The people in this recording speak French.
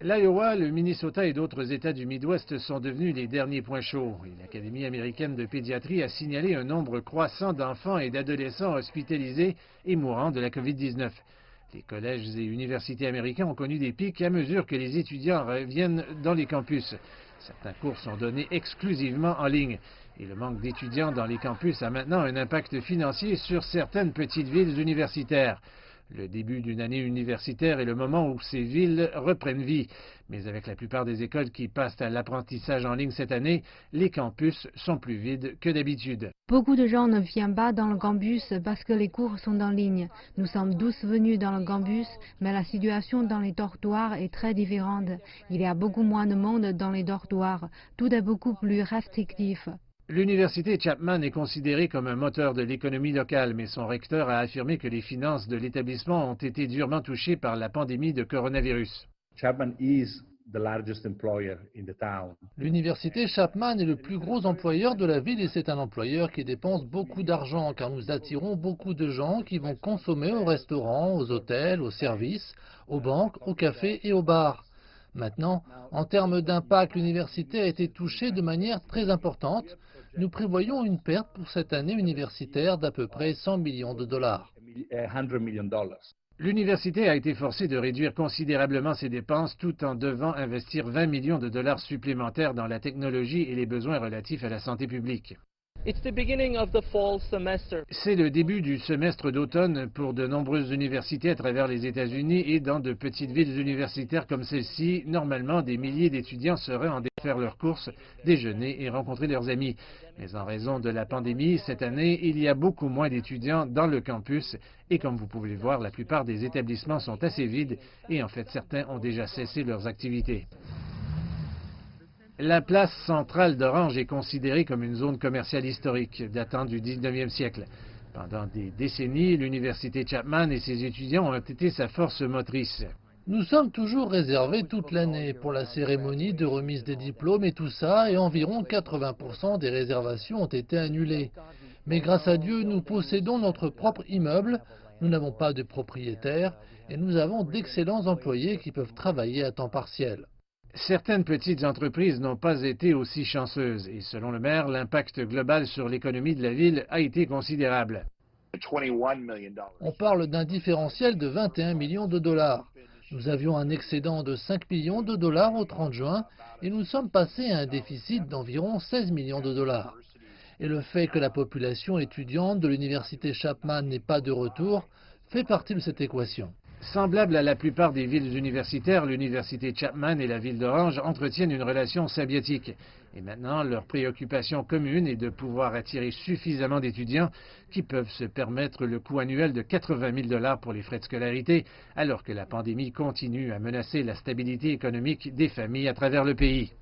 L'Iowa, le Minnesota et d'autres États du Midwest sont devenus les derniers points chauds. Et l'Académie américaine de pédiatrie a signalé un nombre croissant d'enfants et d'adolescents hospitalisés et mourant de la COVID-19. Les collèges et universités américains ont connu des pics à mesure que les étudiants reviennent dans les campus. Certains cours sont donnés exclusivement en ligne. Et le manque d'étudiants dans les campus a maintenant un impact financier sur certaines petites villes universitaires. Le début d'une année universitaire est le moment où ces villes reprennent vie. Mais avec la plupart des écoles qui passent à l'apprentissage en ligne cette année, les campus sont plus vides que d'habitude. Beaucoup de gens ne viennent pas dans le campus parce que les cours sont en ligne. Nous sommes tous venus dans le campus, mais la situation dans les dortoirs est très différente. Il y a beaucoup moins de monde dans les dortoirs. Tout est beaucoup plus restrictif. L'université Chapman est considérée comme un moteur de l'économie locale, mais son recteur a affirmé que les finances de l'établissement ont été durement touchées par la pandémie de coronavirus. L'université Chapman est le plus gros employeur de la ville et c'est un employeur qui dépense beaucoup d'argent car nous attirons beaucoup de gens qui vont consommer au restaurant, aux hôtels, aux services, aux banques, aux cafés et aux bars. Maintenant, en termes d'impact, l'université a été touchée de manière très importante. Nous prévoyons une perte pour cette année universitaire d'à peu près 100 millions de dollars. L'université a été forcée de réduire considérablement ses dépenses tout en devant investir 20 millions de dollars supplémentaires dans la technologie et les besoins relatifs à la santé publique. C'est le début du semestre d'automne pour de nombreuses universités à travers les États-Unis et dans de petites villes universitaires comme celle-ci. Normalement, des milliers d'étudiants seraient en faire leurs courses, déjeuner et rencontrer leurs amis. Mais en raison de la pandémie, cette année, il y a beaucoup moins d'étudiants dans le campus et comme vous pouvez le voir, la plupart des établissements sont assez vides et en fait certains ont déjà cessé leurs activités. La place centrale d'Orange est considérée comme une zone commerciale historique datant du 19e siècle. Pendant des décennies, l'université Chapman et ses étudiants ont été sa force motrice. Nous sommes toujours réservés toute l'année pour la cérémonie de remise des diplômes et tout ça, et environ 80% des réservations ont été annulées. Mais grâce à Dieu, nous possédons notre propre immeuble, nous n'avons pas de propriétaire, et nous avons d'excellents employés qui peuvent travailler à temps partiel. Certaines petites entreprises n'ont pas été aussi chanceuses et selon le maire, l'impact global sur l'économie de la ville a été considérable. On parle d'un différentiel de 21 millions de dollars. Nous avions un excédent de 5 millions de dollars au 30 juin et nous sommes passés à un déficit d'environ 16 millions de dollars. Et le fait que la population étudiante de l'université Chapman n'ait pas de retour fait partie de cette équation. Semblable à la plupart des villes universitaires, l'université Chapman et la ville d'Orange entretiennent une relation symbiotique. Et maintenant, leur préoccupation commune est de pouvoir attirer suffisamment d'étudiants qui peuvent se permettre le coût annuel de 80 000 dollars pour les frais de scolarité, alors que la pandémie continue à menacer la stabilité économique des familles à travers le pays.